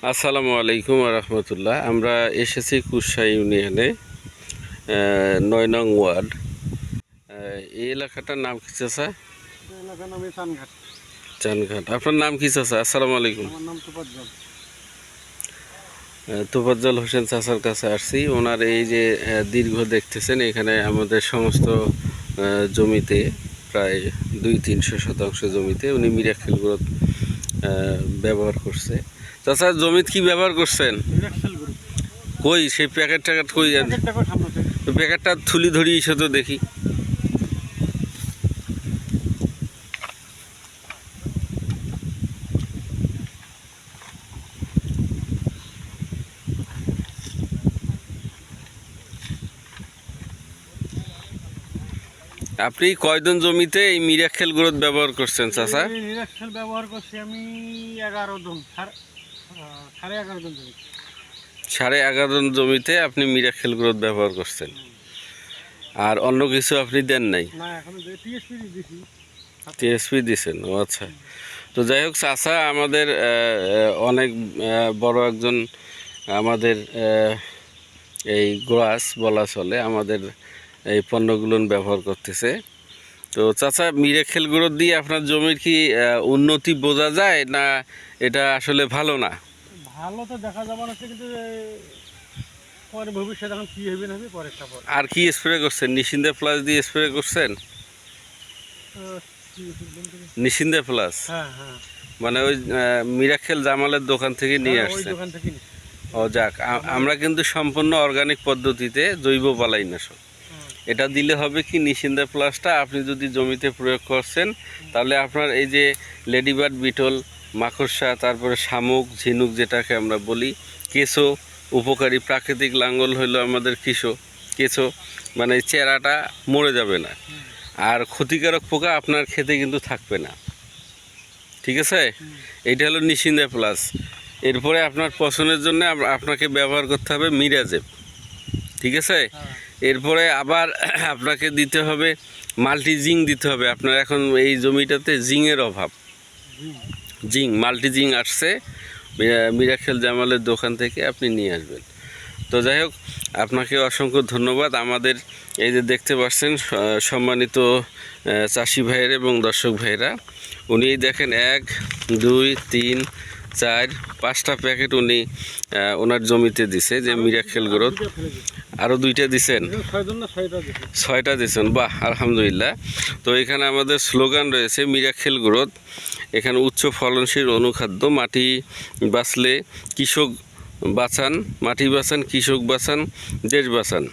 আসসালামু আলাইকুম রহমতুল্লাহ। আমরা এসেছি কুশা ইউনিয়নে ৯ নং ওয়ার্ড। এই এলাকাটার নাম কি চাচা? এলাকার নাম চানঘাট। চানঘাট। আপনার নাম কি চাচা? আসসালামু আলাইকুম। আমার নাম তোফাজ্জল। তোফাজ্জল হোসেন চাচার কাছে আসছি। ওনার এই যে দীর্ঘ দেখতেছেন, এখানে আমাদের সমস্ত জমিতে প্রায় 200-300 শতাংশ জমিতে উনি মিরাক্কেল গ্রোথ ব্যবহার করছে। চাচা জমিতে কি ব্যবহার করছেন? কই সেই প্যাকেট ট্যাকেট কই? প্যাকেটটা থুলি ধরি এসে তো দেখি। আপনি কয়জন জমিতে এই মিরাক্কেল গ্রোথ ব্যবহার করছেন চাচা? মিরাক্কেল ব্যবহার করছি আমি 11 জন, সাড়ে 11 জন জমি। 11.5 জমিতে আপনি মিরাক্কেল গ্রোথ ব্যবহার করছেন, আর অন্য কিছু আপনি দেন নাই? না, এখন টিএসপি দিছি। টিএসপি দিছেন, ও আচ্ছা। তো যাই হোক চাচা আমাদের অনেক বড় একজন আমাদের এই গ্রাস বলা চলে, আমাদের এই পণ্যগুলো ব্যবহার করতেছে। তো চাচা মিরাক্কেল গ্রোথ দিয়ে আপনার জমির কি উন্নতি বোঝা যায়, না এটা আসলে ভালো না? ভালো তো দেখা যাবে না, কিন্তু পরে ভবিষ্যতে এখন কি হবে না হবে পরে একটা পরে। আর কি স্প্রে করছেন? নিশিন্দা প্লাস দিয়ে স্প্রে করছেন? নিশিন্দা প্লাস? হ্যাঁ হ্যাঁ, মানে ওই মিরাক্কেল জামালের দোকান থেকে নিয়ে আসছে? ও যাক, আমরা কিন্তু সম্পূর্ণ অর্গানিক পদ্ধতিতে জৈব বালাইনাশক। এটা দিলে হবে কি, নিশিন্দা প্লাসটা আপনি যদি জমিতে প্রয়োগ করছেন তাহলে আপনার এই যে লেডিবার্ড বিটল, মাকড়সা, তারপরে শামুক, ঝিনুক যেটাকে আমরা বলি, কেঁচো, উপকারী প্রাকৃতিক লাঙ্গল হইলো আমাদের কেঁচো, মানে চেরাটা মরে যাবে না, আর ক্ষতিকারক পোকা আপনার খেতে কিন্তু থাকবে না। ঠিক আছে, এইটা হলো নিশিন্দা প্লাস। এরপরে আপনার পছন্দের জন্য আপনাকে ব্যবহার করতে হবে মিরাজেব। ঠিক আছে, এরপরে আবার আপনাকে দিতে হবে মাল্টি জিঙ্ক দিতে হবে। আপনার এখন এই জমিটাতে জিঙ্কের অভাব। মাল্টি জিঙ্ক আসছে মিরাক্কেল জামালের দোকান থেকে, আপনি নিয়ে আসবেন। তো যাই হোক, আপনাকে অসংখ্য ধন্যবাদ। আমাদের এই যে দেখতে পাচ্ছেন সম্মানিত চাষি ভাইয়েরা এবং দর্শক ভাইয়েরা, উনি দেখেন 1, 2, 3, 4, 5টা প্যাকেট উনি ওনার জমিতে দিছে যে মিরাক্কেল গ্রোথ। আরও 2টা দিছেন? 6টা দিছেন, বাহ আলহামদুলিল্লাহ। তো এখানে আমাদের স্লোগান রয়েছে মিরাক্কেল গ্রোথ। এখানে উচ্চ ফলনশীল অনুখাদ্য, মাটি বাঁচলে কৃষক বাঁচান, মাটি বাঁচান, কৃষক বাঁচান, দেশ বাঁচান।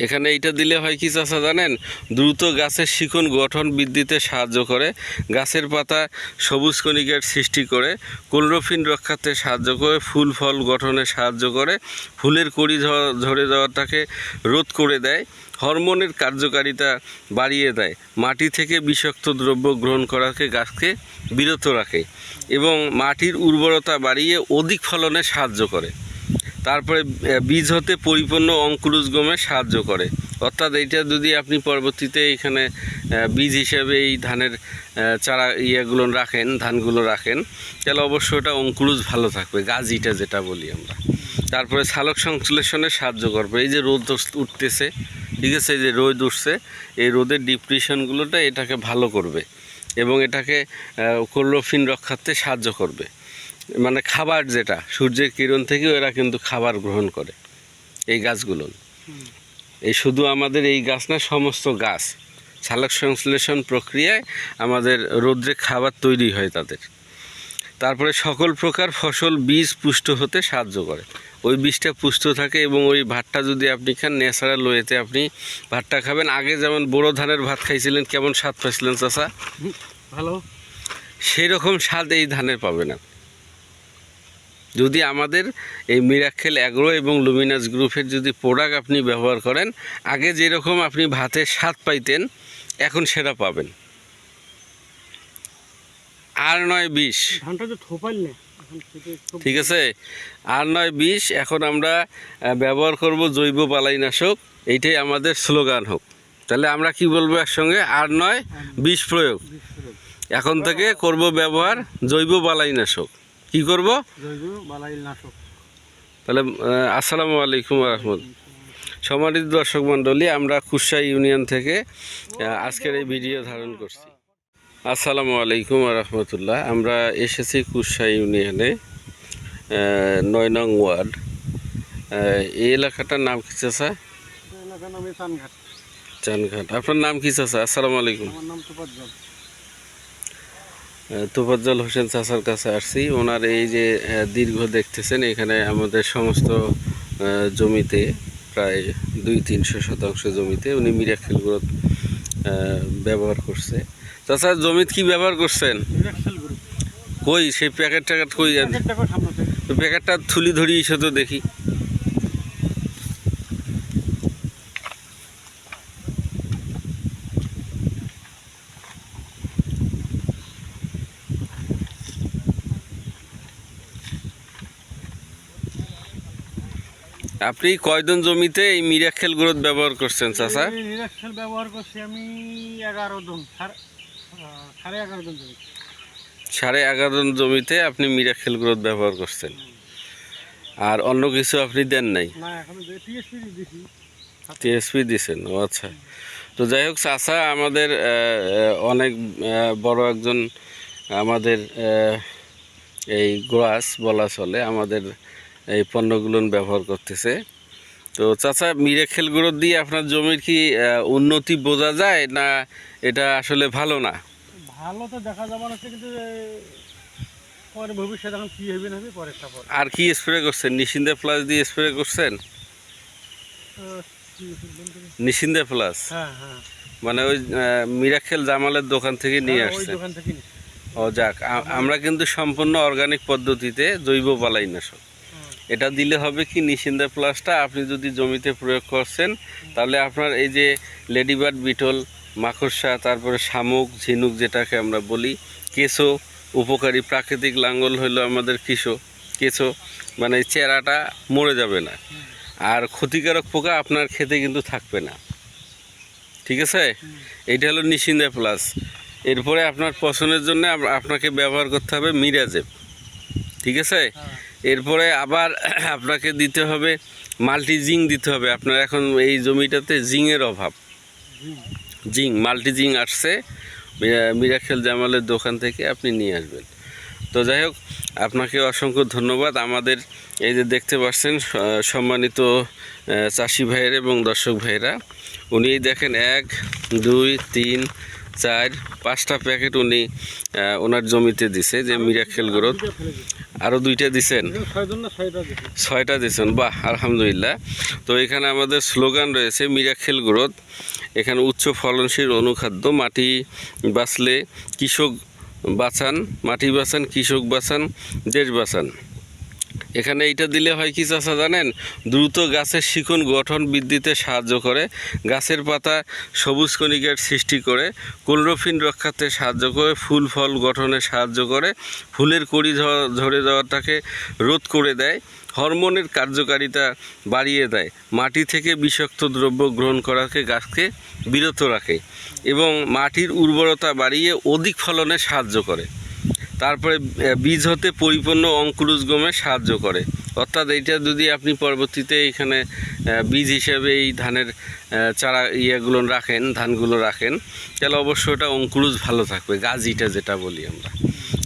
এখানে এইটা দিলে হয় কি চাচা জানেন? দ্রুত গাছের শিকড় গঠন বৃদ্ধিতে সাহায্য করে, গাছের পাতা সবুজ কণিকার সৃষ্টি করে, ক্লোরোফিল রক্ষাতে সাহায্য করে, ফুল ফল গঠনে সাহায্য করে, ফুলের কড়ি ঝরে যাওয়াটাকে রোধ করে দেয়, হরমোনের কার্যকারিতা বাড়িয়ে দেয়, মাটি থেকে বিষাক্ত দ্রব্য গ্রহণ করাকে গাছকে বিরত রাখে এবং মাটির উর্বরতা বাড়িয়ে অধিক ফলনে সাহায্য করে। তারপরে বীজ হতে পরিপূর্ণ অঙ্কুরোদ্গমে সাহায্য করে। অর্থাৎ এইটা যদি আপনি পরবর্তীতে এখানে বীজ হিসেবে এই ধানের চারা ইয়েগুলো রাখেন, ধানগুলো রাখেন, তাহলে অবশ্যই ওটা অঙ্কুরোজ ভালো থাকবে, গাজিটা যেটা বলি আমরা। তারপরে সালোক সংশ্লেষণে সাহায্য করবে। এই যে রোদ উঠতেছে, ঠিক আছে, এই যে রোদ উঠছে, এই রোদের ডিপ্রেশনগুলোটা এটাকে ভালো করবে এবং এটাকে ক্লোরোফিল রক্ষাতে সাহায্য করবে। মানে খাবার যেটা সূর্যের কিরণ থেকে এরা কিন্তু খাবার গ্রহণ করে এই গাছগুলো। এই শুধু আমাদের এই গাছ না, সমস্ত গাছ সালোক সংশ্লেষণ প্রক্রিয়ায় আমাদের রৌদ্রে খাবার তৈরি হয় তাদের। তারপরে সকল প্রকার ফসল বীজ পুষ্ট হতে সাহায্য করে। ওই বীজটা পুষ্ট থাকে এবং ওই ভাতটা যদি আপনি খান, ন্যাচারাল ওয়েতে আপনি ভাতটা খাবেন। আগে যেমন বড়ো ধানের ভাত খাইছিলেন, কেমন স্বাদ পাইছিলেন চাচা? ভালো। সেই রকম স্বাদ এই ধানের পাবে না যদি আমাদের এই মিরাক্কেল অ্যাগ্রো এবং লুমিনাস গ্রুপের যদি প্রোডাক্ট আপনি ব্যবহার করেন। আগে যেরকম আপনি ভাতের স্বাদ পাইতেন, এখন সেটা পাবেন। আর নয় 20, ঠিক আছে, আর নয় 20। এখন আমরা ব্যবহার করব জৈব বালাইনাশক, এইটাই আমাদের স্লোগান হোক। তাহলে আমরা কি বলবো একসঙ্গে? আর নয় 20 প্রয়োগ। এখন থেকে করব ব্যবহার জৈব বালাইনাশক। কি করব? জৈব বালাই নাশক। তাহলে আসসালামু আলাইকুম রহমতুল্লাহ। সম্মানিত দর্শক মণ্ডলী, আমরা কুশা ইউনিয়ন থেকে আজকের এই ভিডিও ধারণ করছি। আসসালামু আলাইকুম রহমতুল্লাহ। আমরা এসেছি কুশা ইউনিয়নে 9 নং ওয়ার্ড। এই এলাকাটার নাম কি চাচা? এলাকার নাম চানঘাট। চানঘাট। আপনার নাম কি চাচা? আসসালামু আলাইকুম। আমার নাম তোফাজ্জল। তোফাজ্জল হোসেন চাচার কাছে আসছি। ওনার এই যে দীর্ঘ দেখতেছেন, এখানে আমাদের সমস্ত জমিতে প্রায় 200-300 শতাংশ জমিতে উনি মিরাকেল গ্রোথ ব্যবহার করছে। চাচা জমিতে কি ব্যবহার করছেন? মিরাক্সেল গ্রুপ। কই সেই প্যাকেট ট্যাকেট কই যান? প্যাকেটটা সামনে থেকে। প্যাকেটটা থুলি ধরি এসে তো দেখি। আপনি কয়জন জমিতে এই মিরাকেল গ্রোথ ব্যবহার করছেন চাচা? এই মিরাক্সেল ব্যবহার করছি আমি 11 জন, সাড়ে 11 জন জমি। 11.5 জন জমিতে আপনি মিরাকেল গ্রোথ ব্যবহার করছেন, আর অন্য কিছু আপনি দেন নাই? না, এখন টিএসপি দিছি। টিএসপি দিছেন? ও আচ্ছা। তো যাই হোক চাচা আমাদের অনেক বড় একজন আমাদের এই গ্রাস বলা চলে, আমাদের এই পণ্যগুলো ব্যবহার করতেছে। তো চাচা মিরাকেল গ্রোথ দিয়ে আপনার জমির কি উন্নতি বোঝা যায়, না এটা আসলে ভালো না? ভালো তো দেখা যাবে না, কিন্তু পরে ভবিষ্যতে এখন কি হবে না হবে পরেরটা পরে। আর কি স্প্রে করছেন? নিশিন্দা প্লাস দিয়ে স্প্রে করছেন? নিশিন্দা প্লাস হ্যাঁ হ্যাঁ, মানে ওই মিরাকেল জামালের দোকান থেকে নিয়ে ওই আসছেন? দোকান থেকে নিছি। ও যাক, আমরা কিন্তু সম্পূর্ণ অর্গানিক পদ্ধতিতে জৈব বালাইনাশক। এটা দিলে হবে কি, নিশিন্দা প্লাসটা আপনি যদি জমিতে প্রয়োগ করছেন, তাহলে আপনার এই যে লেডিবার্ড বিটল, মাকড়সা, তারপরে শামুক, ঝিনুক যেটাকে আমরা বলি, কেঁচো, উপকারী প্রাকৃতিক লাঙ্গল হইলো আমাদের কেঁচো, মানে চেরাটা মরে যাবে না, আর ক্ষতিকারক পোকা আপনার খেতে কিন্তু থাকবে না। ঠিক আছে? এইটা হলো নিশিন্দা প্লাস। এরপরে আপনার পছন্দের জন্য আপনাকে ব্যবহার করতে হবে মিরাজেব। ঠিক আছে? এরপরে আবার আপনাকে দিতে হবে মাল্টি জিঙ্ক দিতে হবে। আপনার এখন এই জমিটাতে জিঙ্কের অভাব। মাল্টি জিঙ্ক আসছে মিরাকেল জামালের দোকান থেকে, আপনি নিয়ে আসবেন। তো যাই হোক, আপনাকে অসংখ্য ধন্যবাদ। আমাদের এই যে দেখতে পাচ্ছেন সম্মানিত চাষি ভাইয়েরা এবং দর্শক ভাইয়েরা, উনি দেখেন 1, 2, 3, 4, 5টা প্যাকেট উনি ওনার জমিতে দিছে যে মিরাকেল গ্রোথ। আরও 2টা দিছেন? 6টা দিছেন। বাহ, আলহামদুলিল্লাহ। তো এখানে আমাদের স্লোগান রয়েছে মিরাকেল গ্রোথ। এখানে উচ্চ ফলনশীল অনুখাদ্য, মাটি বাঁচলে কৃষক বাঁচান, মাটি বাঁচান, কৃষক বাঁচান, দেশ বাঁচান। এখানে এইটা দিলে হয় কি চাচা জানেন? দ্রুত গাছের শিকড় গঠন বৃদ্ধিতে সাহায্য করে, গাছের পাতা সবুজ কণিকার সৃষ্টি করে, ক্লোরোফিল রক্ষাতে সাহায্য করে, ফুল ফল গঠনে সাহায্য করে, ফুলের কড়ি ঝরে যাওয়াটাকে রোধ করে দেয়, হরমোনের কার্যকারিতা বাড়িয়ে দেয়, মাটি থেকে বিষাক্ত দ্রব্য গ্রহণ করাকে গাছকে বিরত রাখে এবং মাটির উর্বরতা বাড়িয়ে অধিক ফলনে সাহায্য করে। তারপরে বীজ হতে পরিপূর্ণ অঙ্কুরোদ্গমে সাহায্য করে। অর্থাৎ এইটা যদি আপনি পরবর্তীতে এখানে বীজ হিসেবে এই ধানের চারা ইয়েগুলো রাখেন, ধানগুলো রাখেন, তাহলে অবশ্যই ওটা অঙ্কুরোজ ভালো থাকবে, গাজিটা যেটা বলি আমরা।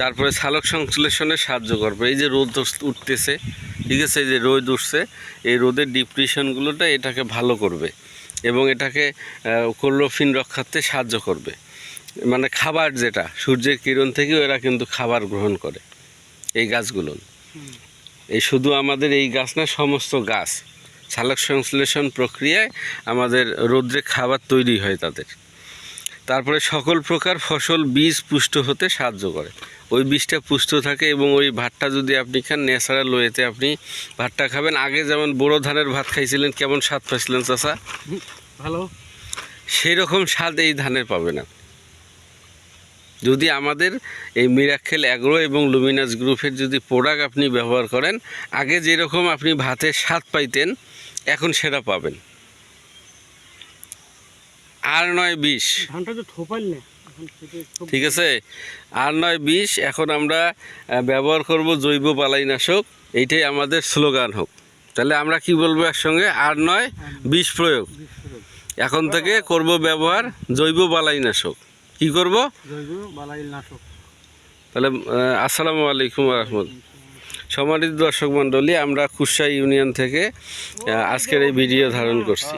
তারপরে সালোক সংশ্লেষণে সাহায্য করবে। এই যে রোদ উঠতেছে, ঠিক আছে, এই যে রোদ উঠছে, এই রোদের ডিপ্রেশনগুলোটা এটাকে ভালো করবে এবং এটাকে ক্লোরোফিল রক্ষাতে সাহায্য করবে। মানে খাবার যেটা সূর্যের কিরণ থেকে এরা কিন্তু খাবার গ্রহণ করে এই গাছগুলো। এই শুধু আমাদের এই গাছ না, সমস্ত গাছ সালোক সংশ্লেষণ প্রক্রিয়ায় আমাদের রৌদ্রে খাবার তৈরি হয় তাদের। তারপরে সকল প্রকার ফসল বীজ পুষ্ট হতে সাহায্য করে। ওই বীজটা পুষ্ট থাকে এবং ওই ভাতটা যদি আপনি খান, ন্যাচারাল ওয়েতে আপনি ভাতটা খাবেন। আগে যেমন বোরো ধানের ভাত খাইছিলেন, কেমন স্বাদ পাইছিলেন চাচা? ভালো। সেই রকম স্বাদ এই ধানের পাবে না যদি আমাদের এই মিরাকেল অ্যাগ্রো এবং লুমিনাস গ্রুপের যদি প্রোডাক্ট আপনি ব্যবহার করেন। আগে যেরকম আপনি ভাতের স্বাদ পাইতেন, এখন সেটা পাবেন। আর নয় 20 ধানটা তো থোপাইল না, এখন থেকে খুব ঠিক আছে, আর নয় বিষ। এখন আমরা ব্যবহার করব জৈব বালাইনাশক, এইটাই আমাদের স্লোগান হোক। তাহলে আমরা কি বলবো একসঙ্গে, আর নয় বিষ প্রয়োগ। বিষ প্রয়োগ। এখন থেকে করব ব্যবহার জৈব বালাইনাশক। কি করব? জৈব বালাই নাশক। তাহলে আসসালামু আলাইকুম রহমতুল্লাহ। সম্মানিত দর্শক মণ্ডলী, আমরা কুশাই ইউনিয়ন থেকে আজকের এই ভিডিও ধারণ করছি।